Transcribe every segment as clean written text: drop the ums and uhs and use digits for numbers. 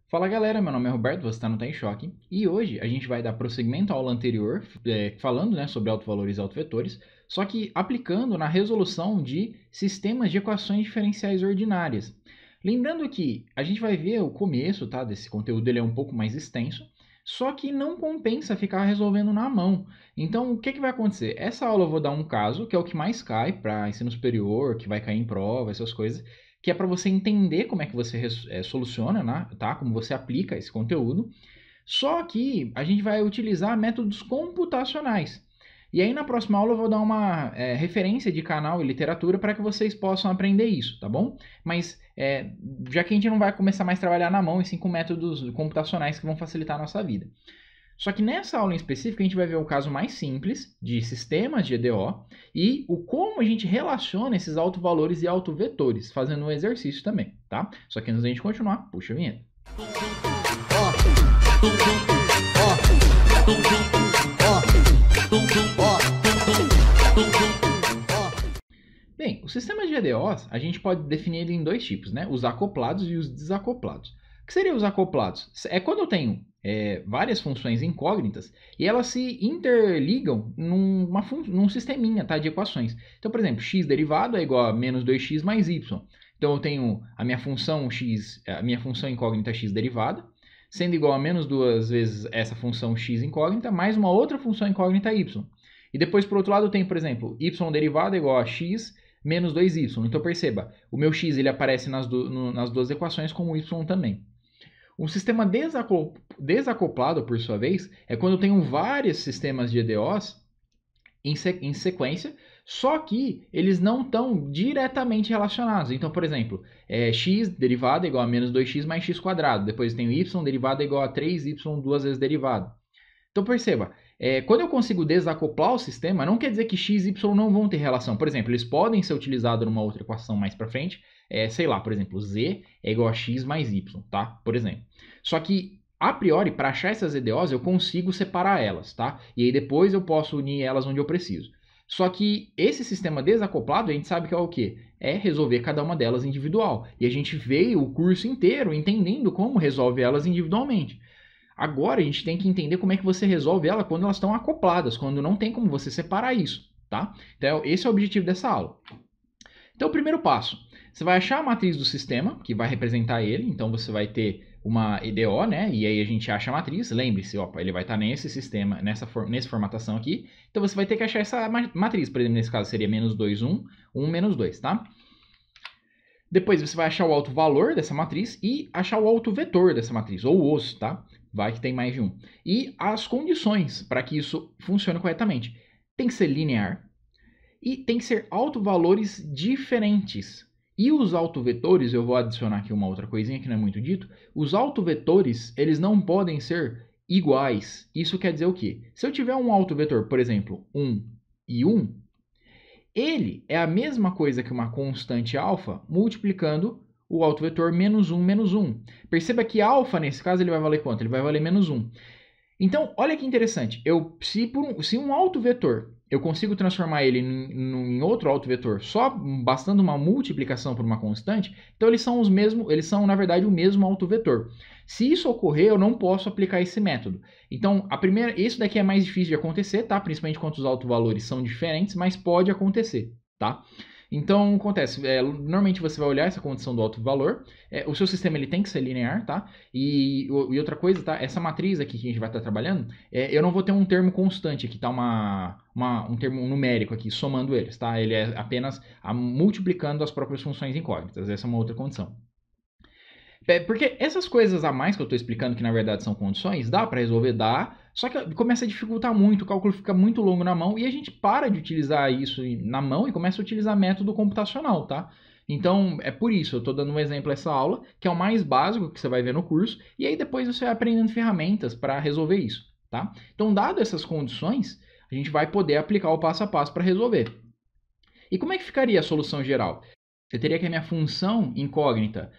Fala galera, meu nome é Roberto, você está no Tá em Choque e hoje a gente vai dar prosseguimento à aula anterior, falando sobre autovalores e autovetores, só que aplicando na resolução de sistemas de equações diferenciais ordinárias. Lembrando que a gente vai ver o começo, tá, desse conteúdo, ele é um pouco mais extenso, só que não compensa ficar resolvendo na mão. Então, o que vai acontecer? Essa aula eu vou dar um caso, que é o que mais cai para ensino superior, que vai cair em prova, essas coisas, que é para você entender como é que você soluciona, né, tá? Como você aplica esse conteúdo. Só que a gente vai utilizar métodos computacionais. E aí na próxima aula eu vou dar uma referência de canal e literatura para que vocês possam aprender isso, tá bom? Mas já que a gente não vai começar mais a trabalhar na mão, e sim com métodos computacionais que vão facilitar a nossa vida. Só que nessa aula em específico a gente vai ver o caso mais simples de sistemas de EDO e o como a gente relaciona esses autovalores e autovetores, fazendo um exercício também, tá? Só que antes da gente continuar, puxa a vinheta. Bem, os sistemas de EDOs a gente pode definir ele em dois tipos, né? Os acoplados e os desacoplados. O que seriam os acoplados? É quando eu tenho várias funções incógnitas e elas se interligam num sisteminha, tá, de equações. Então, por exemplo, x derivado é igual a menos 2x mais y. Então eu tenho a minha função x, a minha função incógnita x derivada, sendo igual a menos duas vezes essa função x incógnita, mais uma outra função incógnita y. E depois, por outro lado, eu tenho, por exemplo, y derivado é igual a x menos 2y. Então perceba, o meu x ele aparece nas duas equações como y também. Um sistema desacoplado, por sua vez, é quando eu tenho vários sistemas de EDOs em sequência, só que eles não estão diretamente relacionados. Então, por exemplo, x derivado é igual a menos 2x mais x quadrado. Depois eu tenho y derivado é igual a 3y duas vezes derivado. Então perceba, quando eu consigo desacoplar o sistema, não quer dizer que x e y não vão ter relação. Por exemplo, eles podem ser utilizados numa outra equação mais para frente. Sei lá, por exemplo, z é igual a x mais y, tá? Por exemplo. Só que, a priori, para achar essas EDOs, eu consigo separar elas, tá? E aí depois eu posso unir elas onde eu preciso. Só que esse sistema desacoplado, a gente sabe que é o quê? É resolver cada uma delas individual. E a gente veio o curso inteiro entendendo como resolve elas individualmente. Agora a gente tem que entender como é que você resolve ela quando elas estão acopladas, quando não tem como você separar isso, tá? Então esse é o objetivo dessa aula. Então o primeiro passo, você vai achar a matriz do sistema, que vai representar ele, então você vai ter uma EDO, né? E aí a gente acha a matriz, lembre-se, ele vai estar nesse sistema, nessa formatação aqui, então você vai ter que achar essa matriz, por exemplo, nesse caso seria menos 2, 1, 1, menos 2, tá? Depois você vai achar o autovalor dessa matriz e achar o autovetor dessa matriz, ou os, tá? Vai que tem mais de um. E as condições para que isso funcione corretamente. Tem que ser linear e tem que ser autovalores diferentes. E os autovetores, eu vou adicionar aqui uma outra coisinha que não é muito dito. Os autovetores, eles não podem ser iguais. Isso quer dizer o quê? Se eu tiver um autovetor, por exemplo, 1 e 1, ele é a mesma coisa que uma constante alfa multiplicando o autovetor menos 1, menos 1. Perceba que alfa, nesse caso, ele vai valer quanto? Ele vai valer menos 1. Então, olha que interessante. Se um autovetor eu consigo transformar ele em outro autovetor só bastando uma multiplicação por uma constante, então eles são, na verdade, o mesmo autovetor. Se isso ocorrer, eu não posso aplicar esse método. Então, isso daqui é mais difícil de acontecer, tá? Principalmente quando os autovalores são diferentes, mas pode acontecer, tá? Então, acontece, normalmente você vai olhar essa condição do autovalor, o seu sistema ele tem que ser linear, tá? E outra coisa, tá? Essa matriz aqui que a gente vai estar trabalhando, eu não vou ter um termo constante aqui, tá? Um termo numérico aqui, somando eles, tá? Ele é apenas multiplicando as próprias funções incógnitas, essa é uma outra condição. Porque essas coisas a mais que eu estou explicando, que na verdade são condições, dá para resolver? Dá, só que começa a dificultar muito, o cálculo fica muito longo na mão e a gente para de utilizar isso na mão e começa a utilizar método computacional, tá? Então, é por isso, eu estou dando um exemplo nessa aula, que é o mais básico que você vai ver no curso, e aí depois você vai aprendendo ferramentas para resolver isso, tá? Então, dado essas condições, a gente vai poder aplicar o passo a passo para resolver. E como é que ficaria a solução geral? Eu teria que a minha função incógnita,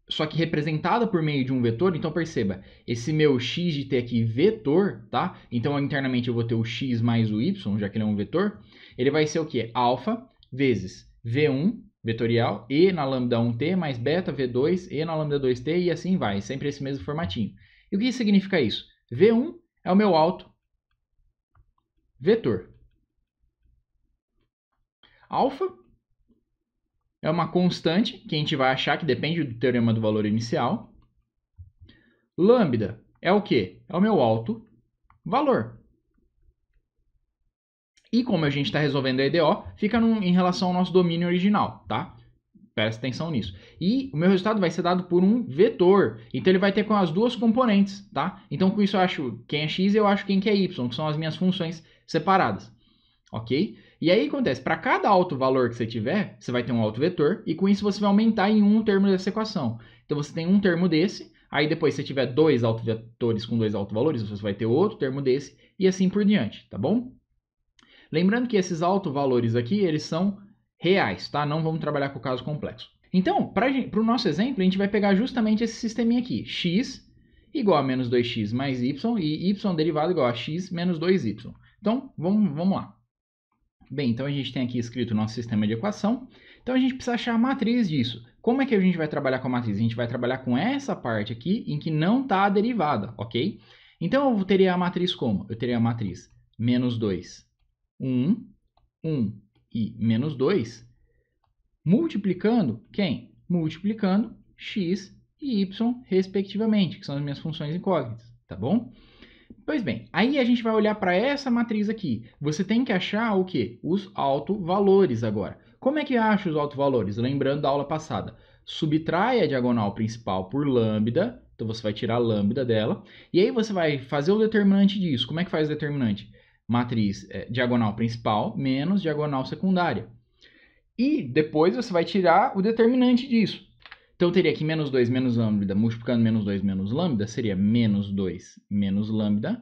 só que representada por meio de um vetor, então perceba, esse meu x de t aqui vetor, tá? Então internamente eu vou ter o x mais o y, já que ele é um vetor, ele vai ser o quê? Alfa vezes v1 vetorial, e na lambda 1t mais beta v2, e na lambda 2t, e assim vai, sempre esse mesmo formatinho. E o que significa isso? V1 é o meu alto vetor. Alfa é uma constante que a gente vai achar que depende do teorema do valor inicial. Lambda é o quê? É o meu alto valor. E como a gente está resolvendo a EDO, fica em relação ao nosso domínio original, tá? Presta atenção nisso. E o meu resultado vai ser dado por um vetor. Então ele vai ter com as duas componentes, tá? Então com isso eu acho quem é x e eu acho quem que é y, que são as minhas funções separadas. Ok? E aí acontece, para cada alto valor que você tiver, você vai ter um alto vetor, e com isso você vai aumentar em um termo dessa equação. Então você tem um termo desse, aí depois se você tiver dois autovetores com dois autovalores, você vai ter outro termo desse, e assim por diante, tá bom? Lembrando que esses autovalores aqui, eles são reais, tá? Não vamos trabalhar com o caso complexo. Então, para o nosso exemplo, a gente vai pegar justamente esse sisteminha aqui. X igual a menos 2x mais y, e y derivado igual a x menos 2y. Então, vamos lá. Bem, então a gente tem aqui escrito o nosso sistema de equação. Então a gente precisa achar a matriz disso. Como é que a gente vai trabalhar com a matriz? A gente vai trabalhar com essa parte aqui em que não está a derivada, ok? Então eu teria a matriz como? Eu teria a matriz menos 2, 1, 1 e menos 2, multiplicando quem? Multiplicando x e y, respectivamente, que são as minhas funções incógnitas, tá bom? Pois bem, aí a gente vai olhar para essa matriz aqui. Você tem que achar o quê? Os autovalores agora. Como é que acha os autovalores? Lembrando da aula passada. Subtrai a diagonal principal por lambda, então você vai tirar a lambda dela, e aí você vai fazer o determinante disso. Como é que faz o determinante? Matriz diagonal principal menos diagonal secundária. E depois você vai tirar o determinante disso. Então, eu teria aqui menos 2 menos lambda, multiplicando menos 2 menos lambda, seria menos 2 menos lambda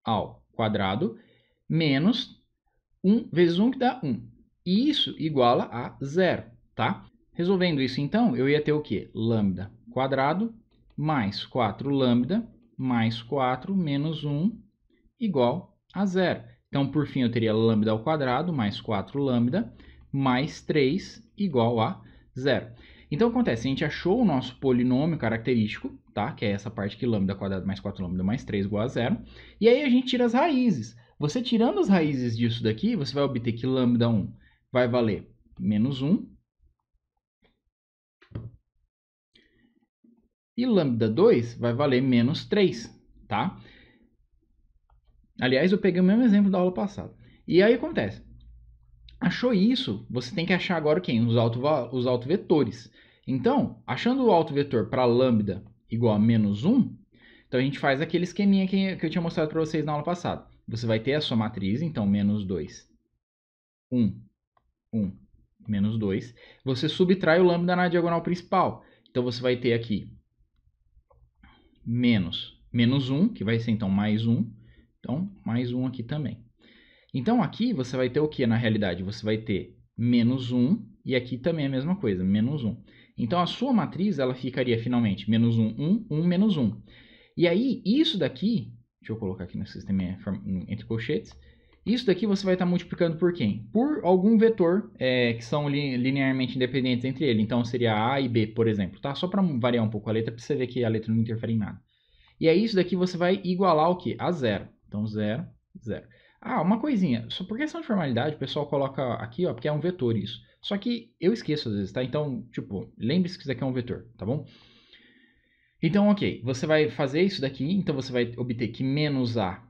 ao quadrado, menos 1 vezes 1, que dá 1. E isso iguala a 0, tá? Resolvendo isso, então, eu ia ter o quê? Lambda quadrado mais 4 lambda mais 4 menos 1 igual a 0. Então, por fim, eu teria lambda ao quadrado mais 4 lambda mais 3 igual a 0. Então, acontece, a gente achou o nosso polinômio característico, tá? Que é essa parte aqui, lambda quadrado mais 4 lambda mais 3 igual a 0. E aí a gente tira as raízes. Você tirando as raízes disso daqui, você vai obter que lambda 1 vai valer menos 1. E lambda 2 vai valer menos 3, tá? Aliás, eu peguei o mesmo exemplo da aula passada. E aí acontece. Achou isso, você tem que achar agora quem? Os autovetores. Então, achando o autovetor para lambda igual a menos 1, então a gente faz aquele esqueminha que eu tinha mostrado para vocês na aula passada. Você vai ter a sua matriz, então menos 2, 1, 1, menos 2. Você subtrai o lambda na diagonal principal. Então você vai ter aqui menos 1, que vai ser então mais 1. Então, mais 1 aqui também. Então, aqui você vai ter o que na realidade? Você vai ter menos 1 e aqui também é a mesma coisa, menos 1. Então, a sua matriz ela ficaria finalmente menos 1, 1, 1, menos 1. E aí, isso daqui, deixa eu colocar aqui no sistema entre colchetes, isso daqui você vai estar multiplicando por quem? Por algum vetor que são linearmente independentes entre eles. Então, seria A e B, por exemplo, tá? Só para variar um pouco a letra, para você ver que a letra não interfere em nada. E aí, isso daqui você vai igualar o quê? A 0. Então, 0, 0. Ah, uma coisinha, só por questão de formalidade, o pessoal coloca aqui, ó, porque é um vetor isso. Só que eu esqueço às vezes, tá? Então, tipo, lembre-se que isso aqui é um vetor, tá bom? Então, ok, você vai fazer isso daqui, então você vai obter que menos A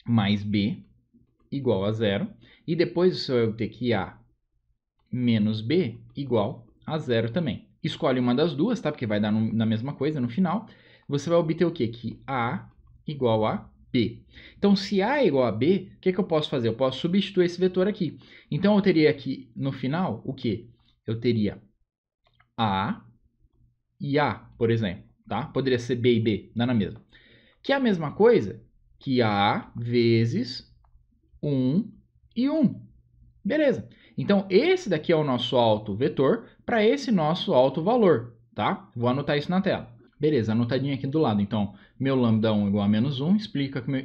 mais B igual a 0. E depois você vai obter que A menos B igual a 0 também. Escolhe uma das duas, tá? Porque vai dar na mesma coisa no final. Você vai obter o quê? Que A igual a B. Então, se A é igual a B, o que eu posso fazer? Eu posso substituir esse vetor aqui. Então, eu teria aqui no final o quê? Eu teria A e A, por exemplo. Tá? Poderia ser B e B, dá na mesma. Que é a mesma coisa que A vezes 1 e 1. Beleza. Então, esse daqui é o nosso autovetor para esse nosso autovalor. Tá? Vou anotar isso na tela. Beleza, anotadinho aqui do lado. Então, meu lambda 1 igual a menos 1,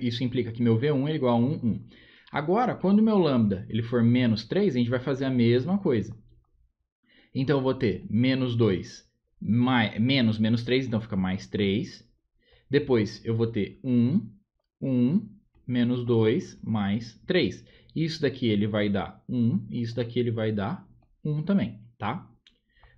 isso implica que meu V1 é igual a 1, 1. Agora, quando meu lambda ele for menos 3, a gente vai fazer a mesma coisa. Então, eu vou ter menos 2 menos menos 3, então fica mais 3. Depois, eu vou ter 1, 1, menos 2, mais 3. Isso daqui ele vai dar 1, e isso daqui ele vai dar 1 também, tá?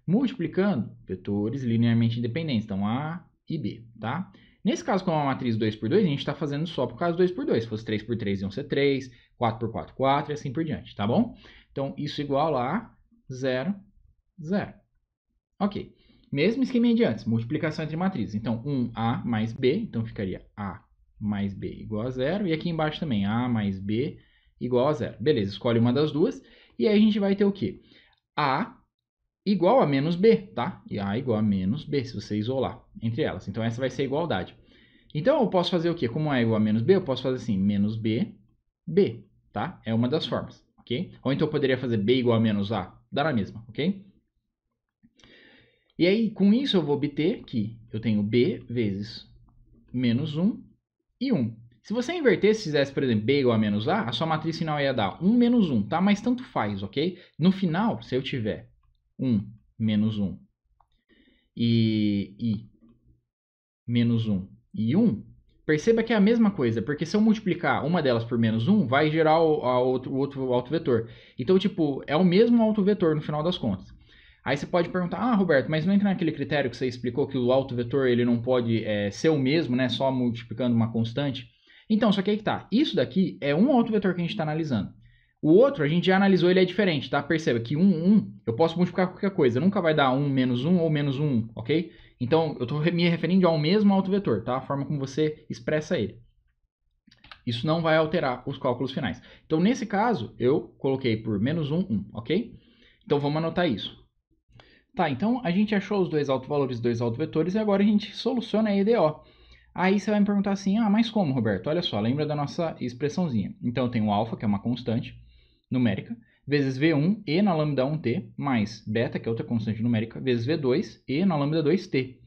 Multiplicando vetores linearmente independentes, então A e B, tá? Nesse caso, como é uma matriz 2 por 2, a gente está fazendo só por causa 2 por 2. Se fosse 3 por 3, iam ser 3, 4 por 4, 4 e assim por diante, tá bom? Então, isso igual a 0, 0. Ok. Mesmo esquema de antes, multiplicação entre matrizes. Então, 1A mais B, então ficaria A mais B igual a 0. E aqui embaixo também, A mais B igual a 0. Beleza, escolhe uma das duas. E aí a gente vai ter o quê? A igual a menos B, tá? E A igual a menos B, se você isolar entre elas. Então, essa vai ser a igualdade. Então, eu posso fazer o quê? Como A é igual a menos B, eu posso fazer assim, menos B, B, tá? É uma das formas, ok? Ou então eu poderia fazer B igual a menos A, dá na mesma, ok? E aí, com isso, eu vou obter que eu tenho B vezes menos 1 e 1. Se você invertesse, fizesse, por exemplo, B igual a menos A, a sua matriz final ia dar 1 menos 1, tá? Mas tanto faz, ok? No final, se eu tiver 1 menos 1 e menos 1 e 1, perceba que é a mesma coisa, porque se eu multiplicar uma delas por menos 1, vai gerar o outro autovetor. Então, tipo, é o mesmo autovetor no final das contas. Aí você pode perguntar, Roberto, mas não entra naquele critério que você explicou que o autovetor ele não pode ser o mesmo, né, só multiplicando uma constante? Então, só que aí que tá. Isso daqui é um autovetor que a gente está analisando. O outro, a gente já analisou, ele é diferente, tá? Perceba que 1, eu posso multiplicar qualquer coisa. Nunca vai dar 1 menos 1 ou menos 1, ok? Então, eu estou me referindo ao mesmo autovetor, tá? A forma como você expressa ele. Isso não vai alterar os cálculos finais. Então, nesse caso, eu coloquei por menos 1, 1, ok? Então, vamos anotar isso. Tá, então a gente achou os dois autovalores, dois autovetores, e agora a gente soluciona a EDO. Aí você vai me perguntar assim, mas como, Roberto? Olha só, lembra da nossa expressãozinha. Então eu tenho alfa, que é uma constante numérica, vezes V1 e na lambda 1t, mais beta, que é outra constante numérica, vezes V2 e na lambda 2t.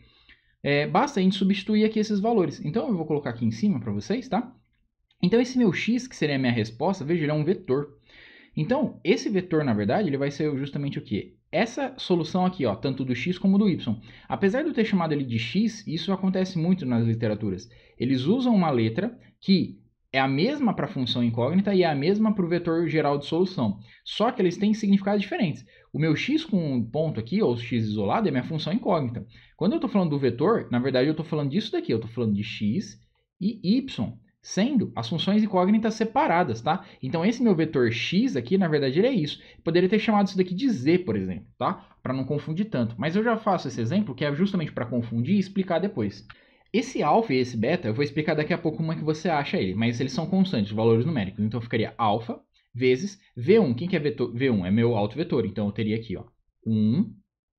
Basta a gente substituir aqui esses valores. Então eu vou colocar aqui em cima para vocês, tá? Então esse meu x, que seria a minha resposta, veja, ele é um vetor. Então, esse vetor, na verdade, ele vai ser justamente o quê? Essa solução aqui, ó, tanto do x como do y. Apesar de eu ter chamado ele de x, isso acontece muito nas literaturas. Eles usam uma letra que é a mesma para a função incógnita e é a mesma para o vetor geral de solução. Só que eles têm significados diferentes. O meu x com um ponto aqui, ou x isolado, é minha função incógnita. Quando eu estou falando do vetor, na verdade eu estou falando disso daqui. Eu estou falando de x e y, sendo as funções incógnitas separadas, tá? Então, esse meu vetor x aqui, na verdade, ele é isso. Poderia ter chamado isso daqui de z, por exemplo, tá? Para não confundir tanto. Mas eu já faço esse exemplo, que é justamente para confundir e explicar depois. Esse alfa e esse beta, eu vou explicar daqui a pouco como é que você acha ele, mas eles são constantes, valores numéricos. Então, ficaria alfa vezes V1. Quem que é vetor? V1 é meu autovetor, então eu teria aqui, ó, 1,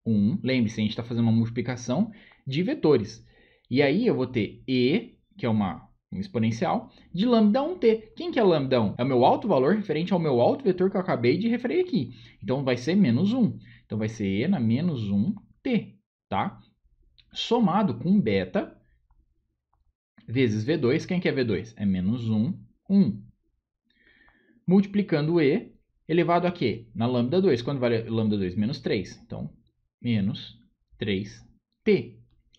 1. Lembre-se, a gente está fazendo uma multiplicação de vetores. E aí eu vou ter E, que é uma exponencial, de lambda 1t. Quem que é lambda 1? É o meu alto valor referente ao meu alto vetor que eu acabei de referir aqui. Então, vai ser menos 1. Então, vai ser e na menos 1t, tá? Somado com beta vezes v2. Quem que é v2? É menos 1, 1. Multiplicando e elevado a quê? Na lambda 2. Quando vale lambda 2? Menos 3. Então, menos 3t.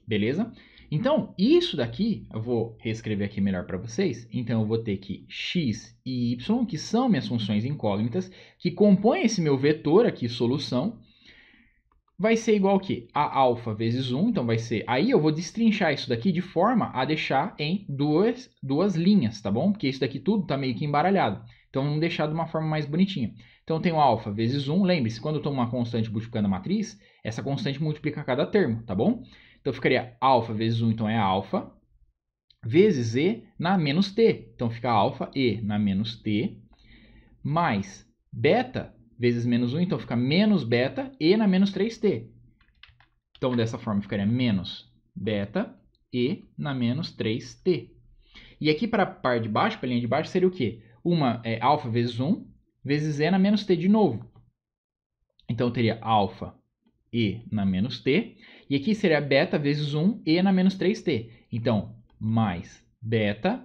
Beleza? Então, isso daqui, eu vou reescrever aqui melhor para vocês. Então, eu vou ter que x e y, que são minhas funções incógnitas, que compõem esse meu vetor aqui, solução, vai ser igual ao quê? A alfa vezes 1, então vai ser... Aí eu vou destrinchar isso daqui de forma a deixar em duas linhas, tá bom? Porque isso daqui tudo está meio que embaralhado. Então, vamos deixar de uma forma mais bonitinha. Então, eu tenho alfa vezes 1. Lembre-se, quando eu tomo uma constante multiplicando a matriz, essa constante multiplica cada termo, tá bom? Então, ficaria alfa vezes 1, então é alfa, vezes e na menos t. Então, fica alfa e na menos t, mais beta vezes menos 1, então fica menos beta e na menos 3t. Então, dessa forma, ficaria menos beta e na menos 3t. E aqui para a parte de baixo, para a linha de baixo, seria o quê? Uma é alfa vezes 1, vezes e na menos t de novo. Então, eu teria alfa e na menos t. E aqui seria beta vezes 1 e na menos 3t. Então, mais beta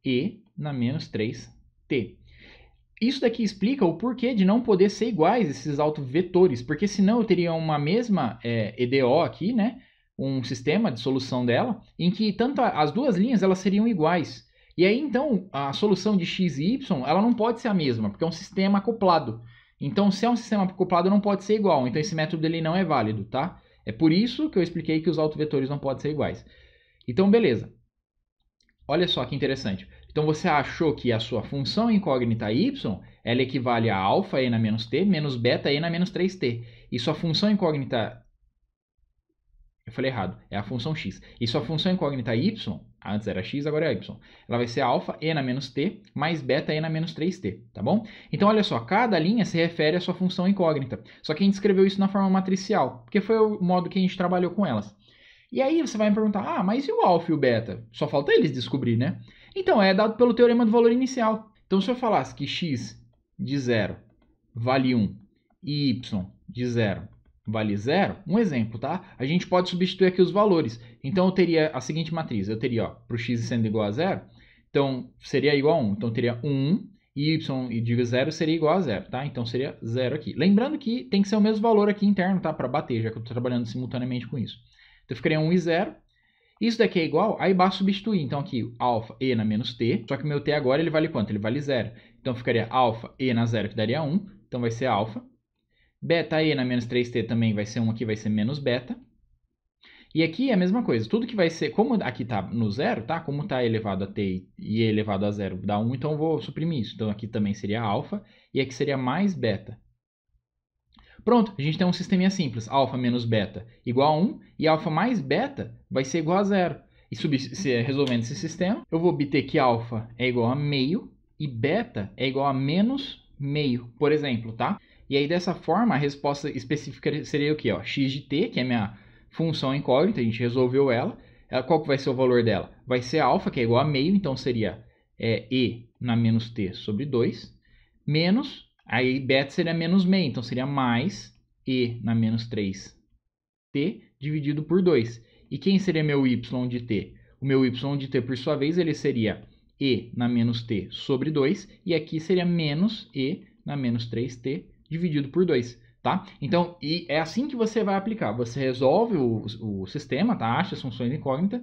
e na menos 3t. isso daqui explica o porquê de não poder ser iguais esses autovetores, porque senão eu teria uma mesma EDO aqui, né? Um sistema de solução dela, em que tanto as duas linhas elas seriam iguais. E aí, então, a solução de x e y, ela não pode ser a mesma, porque é um sistema acoplado. Então, se é um sistema acoplado, não pode ser igual. Então, esse método dele não é válido, tá? É por isso que eu expliquei que os autovetores não podem ser iguais. Então, beleza. Olha só que interessante. Então, você achou que a sua função incógnita y, ela equivale a alfa e na menos t, menos beta e na menos 3t. E sua função incógnita... Eu falei errado. É a função x. E sua função incógnita y, antes era x, agora é y. Ela vai ser alfa e na menos t, mais beta e na menos 3t, tá bom? Então, olha só. Cada linha se refere à sua função incógnita. Só que a gente escreveu isso na forma matricial, porque foi o modo que a gente trabalhou com elas. E aí você vai me perguntar, mas e o alfa e o beta? Só falta eles descobrir, né? Então, é dado pelo teorema do valor inicial. Então, se eu falasse que x de 0 vale 1 e y de 0 vale 0, um exemplo, tá? A gente pode substituir aqui os valores. Então, eu teria a seguinte matriz. Eu teria, para o x sendo igual a 0, então seria igual a 1. Então, eu teria 1 e y de 0 seria igual a 0, tá? Então, seria 0 aqui. Lembrando que tem que ser o mesmo valor aqui interno, tá? Para bater, já que eu estou trabalhando simultaneamente com isso. Então, ficaria 1 e 0. Isso daqui é igual, aí basta substituir. Então, aqui, alfa e na menos t. Só que o meu t agora, ele vale quanto? Ele vale 0. Então, ficaria alfa e na 0, que daria 1. Então, vai ser alfa. Beta e na menos 3t também vai ser 1 aqui, vai ser menos beta. E aqui é a mesma coisa. Tudo que vai ser, como aqui está no 0, tá? Como está elevado a t e elevado a 0 dá 1, então eu vou suprimir isso. Então, aqui também seria alfa e aqui seria mais beta. Pronto, a gente tem um sisteminha simples. Alfa menos beta igual a 1 e alfa mais beta vai ser igual a 0. E resolvendo esse sistema, eu vou obter que alfa é igual a meio e beta é igual a menos meio, por exemplo, tá? E aí, dessa forma, a resposta específica seria o quê? Ó, x de t, que é a minha função incógnita, a gente resolveu ela. Qual que vai ser o valor dela? Vai ser alfa, que é igual a meio, então seria e na menos t sobre 2, menos, aí beta seria menos meio, então seria mais e na menos 3t dividido por 2. E quem seria meu y de t? O meu y de t, por sua vez, ele seria e na menos t sobre 2, e aqui seria menos e na menos 3t dividido por 2, tá? Então, e é assim que você vai aplicar. Você resolve o sistema, tá? Acha as funções incógnitas,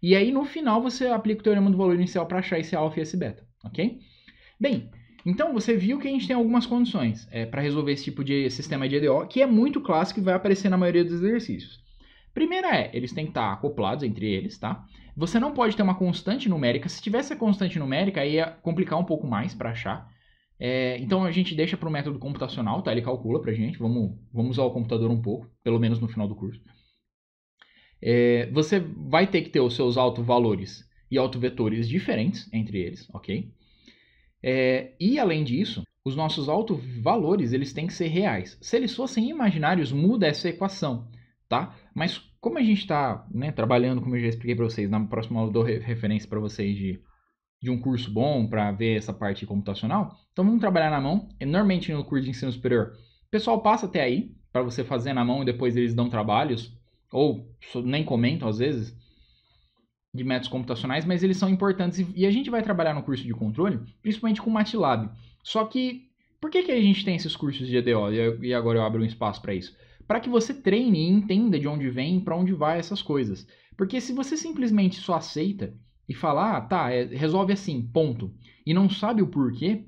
e aí no final você aplica o teorema do valor inicial para achar esse alfa e esse beta, ok? Bem, então você viu que a gente tem algumas condições para resolver esse tipo de sistema de EDO, que é muito clássico e vai aparecer na maioria dos exercícios. Primeira eles têm que estar acoplados entre eles, tá? Você não pode ter uma constante numérica. Se tivesse a constante numérica, aí ia complicar um pouco mais para achar. Então a gente deixa para o método computacional, tá? Ele calcula para a gente. Vamos usar o computador um pouco, pelo menos no final do curso. Você vai ter que ter os seus autovalores e autovetores diferentes entre eles, ok? E além disso, os nossos autovalores eles têm que ser reais. Se eles fossem imaginários, muda essa equação, tá? Mas como a gente está, né, trabalhando, como eu já expliquei para vocês, na próxima aula eu dou referência para vocês de um curso bom para ver essa parte computacional. Então vamos trabalhar na mão. Normalmente no curso de ensino superior, o pessoal passa até aí para você fazer na mão e depois eles dão trabalhos, ou nem comentam às vezes, de métodos computacionais, mas eles são importantes e a gente vai trabalhar no curso de controle, principalmente com MATLAB. Só que, por que a gente tem esses cursos de EDO? E agora eu abro um espaço para isso. Para que você treine e entenda de onde vem e para onde vai essas coisas. Porque se você simplesmente só aceita e fala, tá, resolve assim, ponto, e não sabe o porquê,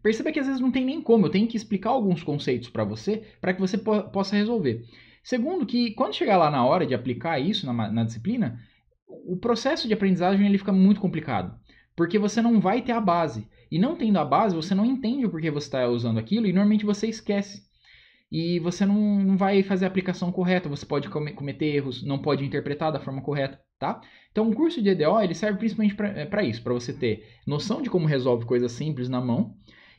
perceba que às vezes não tem nem como, eu tenho que explicar alguns conceitos para você, para que você possa resolver. Segundo, que quando chegar lá na hora de aplicar isso na disciplina, o processo de aprendizagem ele fica muito complicado, porque você não vai ter a base, e não tendo a base, você não entende o porquê você está usando aquilo, e normalmente você esquece. E você não vai fazer a aplicação correta, você pode cometer erros, não pode interpretar da forma correta, tá? Então, um curso de EDO ele serve principalmente para isso, para você ter noção de como resolve coisas simples na mão,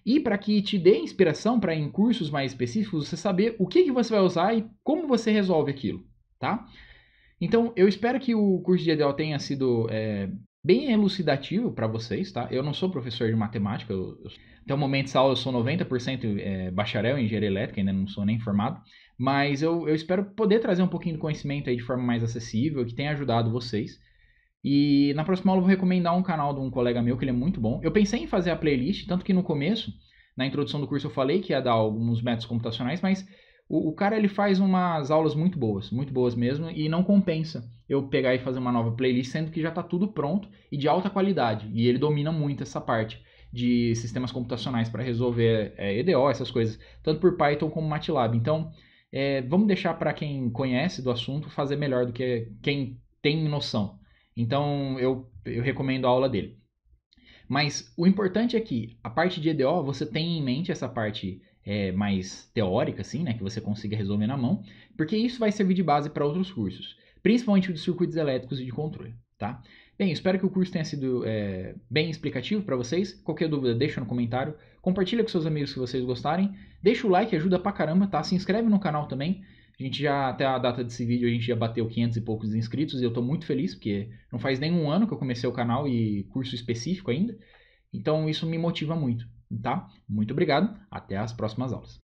e para que te dê inspiração para em cursos mais específicos você saber o que você vai usar e como você resolve aquilo, tá? Então, eu espero que o curso de EDO tenha sido bem elucidativo para vocês, tá? Eu não sou professor de matemática, até o momento dessa aula eu sou 90% bacharel em engenharia elétrica, ainda não sou nem formado, mas eu espero poder trazer um pouquinho de conhecimento aí de forma mais acessível, que tenha ajudado vocês. E na próxima aula eu vou recomendar um canal de um colega meu que ele é muito bom. Eu pensei em fazer a playlist, tanto que no começo, na introdução do curso eu falei que ia dar alguns métodos computacionais, mas o cara ele faz umas aulas muito boas mesmo, e não compensa eu pegar e fazer uma nova playlist, sendo que já está tudo pronto e de alta qualidade. E ele domina muito essa parte de sistemas computacionais para resolver EDO, essas coisas, tanto por Python como MATLAB. Então, vamos deixar para quem conhece do assunto fazer melhor do que quem tem noção. Então, eu recomendo a aula dele. Mas o importante é que a parte de EDO, você tem em mente essa parte mais teórica, assim, né, que você consiga resolver na mão, porque isso vai servir de base para outros cursos, principalmente o de circuitos elétricos e de controle, tá? Bem, espero que o curso tenha sido bem explicativo para vocês. Qualquer dúvida, deixa no comentário. Compartilha com seus amigos se vocês gostarem. Deixa o like, ajuda pra caramba, tá? Se inscreve no canal também. A gente já, até a data desse vídeo, a gente já bateu 500 e poucos inscritos e eu tô muito feliz, porque não faz nem um ano que eu comecei o canal e curso específico ainda. Então isso me motiva muito, tá? Muito obrigado, até as próximas aulas.